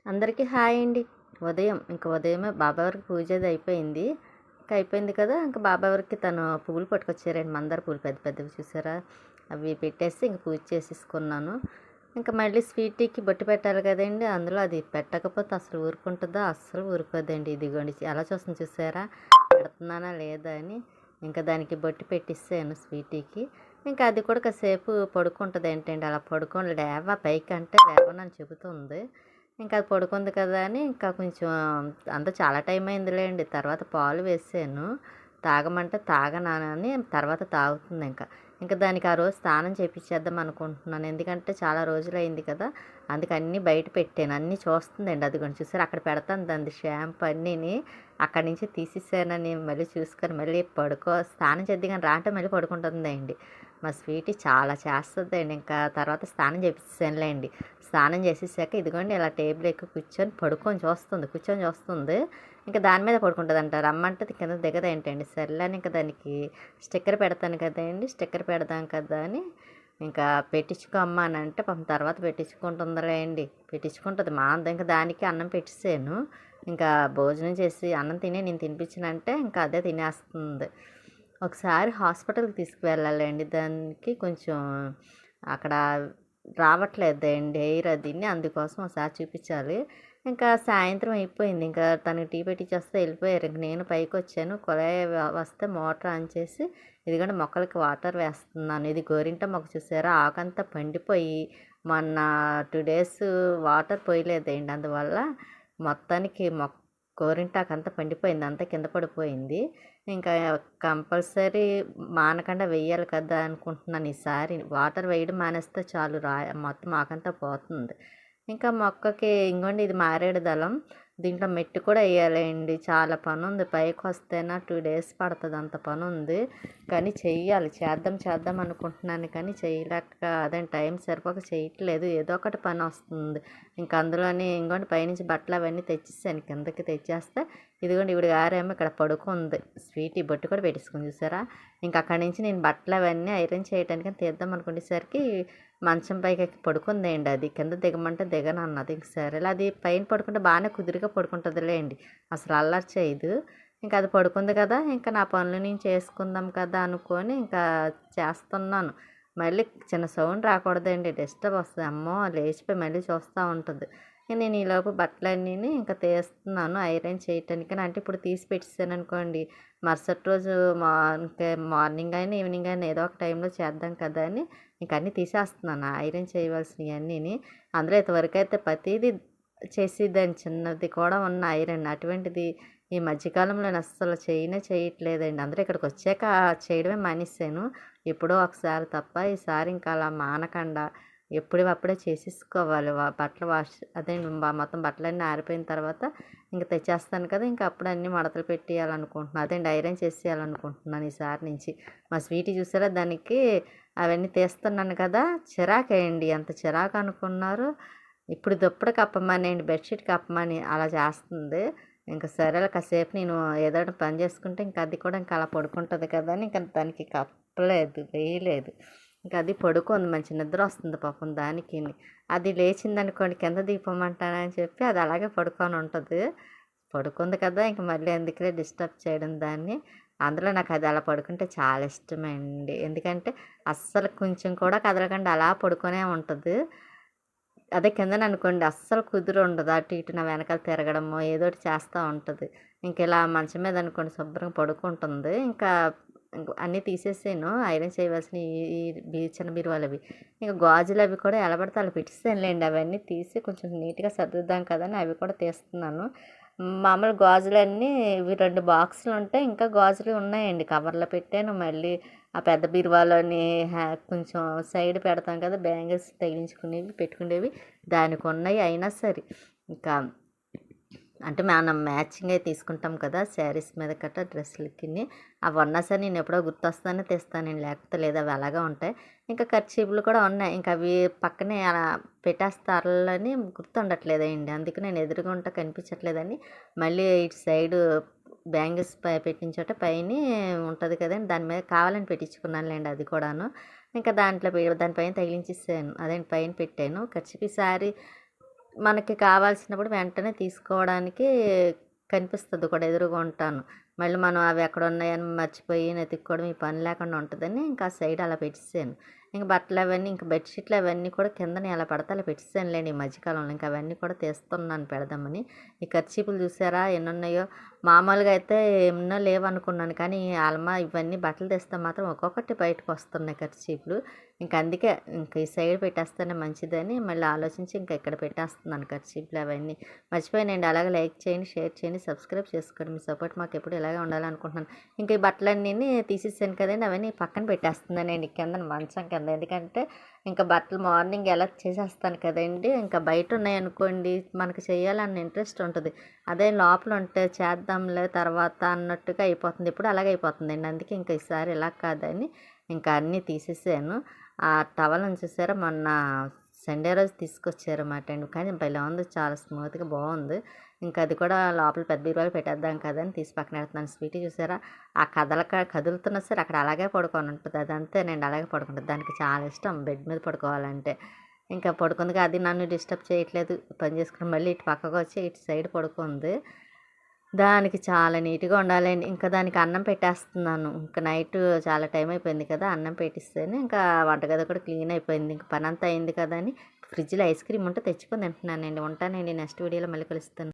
అందరికీ హాయ్ అండి. ఉదయమే బాబావారికి పూజ అది అయిపోయింది. అయిపోయింది కదా! బాబావారికి తను పువ్వులు పట్టుకొచ్చారండి. మందార పూలు పెద్ద పెద్దవి చూసారా? అవి పెట్టేసి పూజ చేసేసుకున్నాను. మళ్ళీ స్వీటీకి బొట్టు పెట్టాలి కదండీ! అందులో అది పెట్టకపోతే అసలు ఊరుకుంటుందా? అస్సలు ఊరుకోదండి. ఇదిగోండి ఎలా చూస్తుంది చూసారా? పెడుతున్నానా లేదా అని. దానికి బొట్టు పెట్టిస్తాను స్వీటీకి. అది కూడా కాసేపు పడుకుంటుంది ఏంటండి, అలా పడుకొని పైకి అంటే లేవనని చెబుతుంది. అది పడుకుంది కదా అని కొంచెం చాలా టైం అయిందిలేండి. తర్వాత పాలు వేసాను. తాగమంటే తాగనని తర్వాత తాగుతుంది దానికి ఆ రోజు స్నానం చేపిచ్చేద్దాం అనుకుంటున్నాను. ఎందుకంటే చాలా రోజులైంది కదా! అందుకే అన్నీ బయట పెట్టాను. అన్నీ చూస్తుందండి. అదిగోండి చూసారా, అక్కడ పెడతాను దానిది షాంపూ అన్నీని. అక్కడి నుంచి తీసేసానని మళ్ళీ చూసుకొని మళ్ళీ స్నానం చేద్దిగాని రా అంటే మళ్ళీ పడుకుంటుందండి. మా స్వీటీ చాలా చేస్తుందండి. తర్వాత స్నానం చేపిచ్చేసానులేండి. స్నానం చేసేసాక ఇదిగోండి ఇలా టేబుల్ ఎక్కి కూర్చొని చూస్తుంది. దాని మీద పడుకుంటుందంట. రమ్మంటది కింద దిగదేంటండి. సర్లే అని దానికి స్టిక్కర్ పెడతాను కదండి, స్టిక్కర్ పెడదాం కదా అని పెట్టించుకో అమ్మ అని అంటే పాపం తర్వాత పెట్టించుకుంటుందిలేండి. పెట్టించుకుంటుంది మా దానికి అన్నం పెట్టేసాను. భోజనం చేసి అన్నం తిని నేను తినిపించినంటే అదే తినేస్తుంది. ఒకసారి హాస్పిటల్కి తీసుకువెళ్ళాలండి. దానికి కొంచెం అక్కడ రావట్లేదండి ఎయిర్ అదిని, అందుకోసం ఒకసారి చూపించాలి. సాయంత్రం అయిపోయింది. తనకి టీ పెట్టించేస్తే వెళ్ళిపోయారు. నేను పైకి వచ్చాను. కుళాయి వస్తే మోటార్ ఆన్ చేసి ఇదిగోండి మొక్కలకి వాటర్ వేస్తున్నాను. ఇది గోరింట మొక్క చూసారా, ఆకంతా పండిపోయి మొన్న 2 డేస్ వాటర్ పోయలేదండి. అందువల్ల మొత్తానికి గోరింటాకంతా పండిపోయింది. అంతా కింద పడిపోయింది. ఇంకా కంపల్సరీ మానకుండా వెయ్యాలి కదా అనుకుంటున్నాను. ఈసారి వాటర్ వేయడం మానేస్తే చాలు మొత్తం ఆకంతా పోతుంది. మొక్కకి ఇంకోండి ఇది మారేడు దళం. దీంట్లో మెట్టు కూడా వేయాలండి. చాలా పని ఉంది. పైకి వస్తేనా 2 డేస్ పడుతుంది. అంత పని ఉంది. కానీ చెయ్యాలి. చేద్దాం అనుకుంటున్నాను కానీ చేయలేక అదే టైం సరిపోక చేయట్లేదు. ఏదో ఒకటి పని వస్తుంది. అందులోని ఇంకోండి పైనుంచి బట్టలు అవన్నీ తెచ్చేసాను. కిందకి తెచ్చేస్తే ఇదిగోండి ఈవిడ గారేమో ఇక్కడ పడుకుంది. స్వీటీ బొట్టు కూడా పెట్టేసుకుని చూసారా. అక్కడి నుంచి నేను బట్టలు అవన్నీ ఐరన్ చేయడానికి తీద్దాం అనుకునేసరికి మంచం పైకి ఎక్కి పడుకుందేండి. అది కింద దిగమంటే దిగను అన్నది. సరేలే అది పైన పడుకుంటే బాగానే కుదురుగా పడుకుంటుందిలేండి. అసలు అల్లరి చేయదు. అది పడుకుంది కదా, నా పనులు నేను చేసుకుందాం కదా అనుకొని చేస్తున్నాను. మళ్ళీ చిన్న సౌండ్ రాకూడదండి, డిస్టర్బ్ వస్తుంది. అమ్మో లేచిపోయి మళ్ళీ చూస్తూ ఉంటుంది. నేను ఈలోపు బట్టలన్నీ తీస్తున్నాను ఐరన్ చేయటానికి. అంటే ఇప్పుడు తీసి పెట్టేసాను అనుకోండి, మరుసటి రోజు మార్నింగ్ అయినా ఈవినింగ్ అయినా ఏదో ఒక టైంలో చేద్దాం కదా అని అన్నీ తీసేస్తున్నాను ఐరన్ చేయవలసినవి అన్నీని. అందులో ఇంతవరకు అయితే ప్రతిదీ చేసేదాన్ని, చిన్నది కూడా ఉన్న ఐరన్. అటువంటిది ఈ మధ్యకాలంలో నేను అస్సలు చేయట్లేదండి. అందరూ ఇక్కడికి వచ్చాక చేయడమే మానేసాను. ఎప్పుడో ఒకసారి తప్ప. ఈసారి అలా మానకుండా ఎప్పుడప్పుడే చేసేసుకోవాలి. బట్టలు అదే మొత్తం బట్టలన్నీ ఆరిపోయిన తర్వాత తెచ్చేస్తాను కదా, అప్పుడు అన్నీ మడతలు పెట్టేయాలనుకుంటున్నాను. అదేండి ఐరన్ చేసేయాలనుకుంటున్నాను ఈసారి నుంచి. మా స్వీటీ చూసారా, దానికి అవన్నీ తీస్తున్నాను కదా, చిరాకేయండి. ఎంత చిరాకు అనుకున్నారు. ఇప్పుడు దుప్పటి కప్పమనేయండి, బెడ్షీట్ కప్పమని అలా చేస్తుంది. సరేలే కాసేపు నేను ఏదో ఒకటి పని చేసుకుంటే అది కూడా అలా పడుకుంటుంది కదా అని దానికి కప్పలేదు, వేయలేదు. అది పడుకుంది. మంచి నిద్ర వస్తుంది పాపం దానికి. అది లేచిందనుకోండి కింద దిగిపోమంటానని చెప్పి అది అలాగే పడుకొని ఉంటుంది. పడుకుంది కదా, మళ్ళీ ఎందుకులే డిస్టర్బ్ చేయడం దాన్ని. అందులో నాకు అది అలా పడుకుంటే చాలా ఇష్టమండి. ఎందుకంటే అస్సలు కొంచెం కూడా కదలకుండా అలా పడుకొనే ఉంటుంది. అదే కిందననుకోండి అస్సలు కుదురుండదు. అటు ఇటు నా వెనకాల తిరగడమో ఏదో ఒకటి చేస్తూ ఉంటుంది. ఇలా మంచం మీద అనుకోండి శుభ్రంగా పడుకుంటుంది. అన్నీ తీసేసాను ఐరన్ చేయవలసినవి, ఈ చిన్న బీరువాలవి. గాజులు అవి కూడా ఎలా పడితే అలా పెట్టేసానులేండి. అవన్నీ తీసి కొంచెం నీట్గా సర్దుద్దాం కదా అని అవి కూడా తీస్తున్నాను. మామూలు గాజులన్నీ ఇవి 2 బాక్సులు ఉంటాయి. ఇంకా గాజులు ఉన్నాయండి, కవర్లో పెట్టాను. మళ్ళీ ఆ పెద్ద బీరువాలోని కొంచెం సైడ్ పెడతాం కదా, బ్యాంగిల్స్ తగిలించుకునేవి పెట్టుకునేవి దానికి ఉన్నాయి. అయినా సరే అంటే మనం మ్యాచింగ్ అయి తీసుకుంటాం కదా శారీస్ మీద గట్రా డ్రెస్సులకి, అవి ఉన్నా సరే నేను ఎప్పుడో గుర్తొస్తానే తెస్తానండి, లేకపోతే లేదు అవి అలాగే ఉంటాయి. ఖర్చీపులు కూడా ఉన్నాయి. అవి పక్కనే అలా పెట్టేస్తారని గుర్తుండట్లేదండి. అందుకే నేను ఎదురుగుంట కనిపించట్లేదని మళ్ళీ ఇటు సైడు బ్యాంగిల్స్ పెట్టిన చోట పైన ఉంటుంది కదండి, దాని మీద కావాలని పెట్టించుకున్నానులేండి. అది కూడాను దాంట్లో దానిపైన తగిలించేసాను. అదే పైన పెట్టాను. ఖర్చీపు సారీ మనకి కావాల్సినప్పుడు వెంటనే తీసుకోవడానికి కనిపిస్తుంది కూడా, ఎదురుగా ఉంటాను. మళ్ళీ మనం అవి ఎక్కడ ఉన్నాయని మర్చిపోయి వెతుక్కోవడం ఈ పని లేకుండా ఉంటుందని ఇంకా సైడ్ అలా పెట్టేసాను. ఇంక బట్టలు అవన్నీ, ఇంక బెడ్షీట్లు అవన్నీ కూడా కిందనే ఎలా పడితే అలా పెట్టేసానులేండి ఈ మధ్యకాలంలో. ఇంకా అవన్నీ కూడా తీస్తున్నాను పెడదామని. ఈ కర్చీపులు చూసారా ఎన్నున్నాయో. మామూలుగా అయితే ఎన్నో లేవనుకున్నాను, కానీ ఇవన్నీ బట్టలు తెస్తే మాత్రం ఒక్కొక్కటి బయటకు వస్తున్నాయి కర్చీపులు. ఇంక అందుకే ఇంక ఈ సైడ్ పెట్టేస్తేనే మంచిదని మళ్ళీ ఆలోచించి ఇంకా ఇక్కడ పెట్టేస్తున్నాను కర్చీపులు అవన్నీ. మర్చిపోయానండి. అలాగే లైక్ చేయండి, షేర్ చేయండి, సబ్స్క్రైబ్ చేసుకోండి. మీ సపోర్ట్ మాకు ఎప్పుడు ఇలాగే ఉండాలనుకుంటున్నాను. ఇంకా ఈ బట్టలన్నీ తీసేసాను కదండి, అవన్నీ పక్కన పెట్టేస్తున్నానండి కింద మంచం కింద. ఎందుకంటే ఇంకా బట్టలు మార్నింగ్ ఎలా చేసేస్తాను కదండి, ఇంకా బయట ఉన్నాయనుకోండి మనకు చేయాలన్న ఇంట్రెస్ట్ ఉంటుంది. అదే లోపల ఉంటే చేద్దాంలే తర్వాత అన్నట్టుగా అయిపోతుంది. ఇప్పుడు అలాగే అయిపోతుందండి. అందుకే ఇంకా ఈసారి ఇలా కాదని ఇంకా అన్నీ తీసేసాను. ఆ టవల్ని చూసారా, మొన్న సండే రోజు తీసుకొచ్చారన్నమాట అండి. కానీ భలే ఉంది, చాలా స్మూత్గా బాగుంది. ఇంకా అది కూడా లోపల పెద్ద బీరువాలో పెట్టేద్దాం కదా అని తీసి పక్కన పెడుతున్నాను. స్వీటీ చూసారా, ఆ కదులుతున్నా సరే అక్కడ అలాగే పడుకొని ఉంటుంది. అదంతేనండి, అలాగే పడుకుంటుంది. దానికి చాలా ఇష్టం బెడ్ మీద పడుకోవాలంటే. ఇంకా పడుకుందిగా, అది నన్ను డిస్టర్బ్ చేయట్లేదు. పని చేసుకుని మళ్ళీ ఇటు పక్కకు వచ్చి ఇటు సైడ్ పడుకుంది. దానికి చాలా నీట్గా ఉండాలండి. ఇంకా దానికి అన్నం పెట్టేస్తున్నాను. ఇంకా నైట్ చాలా టైం అయిపోయింది కదా, అన్నం పెట్టిస్తేనే ఇంకా వంటగది కూడా క్లీన్ అయిపోయింది. ఇంక పని అంతా అయింది కదా అని ఫ్రిడ్జ్లో ఐస్ క్రీమ్ ఉంటే తెచ్చుకొని తింటున్నానండి. ఉంటానండి, నెక్స్ట్ వీడియోలో మళ్ళీ కలుస్తాను.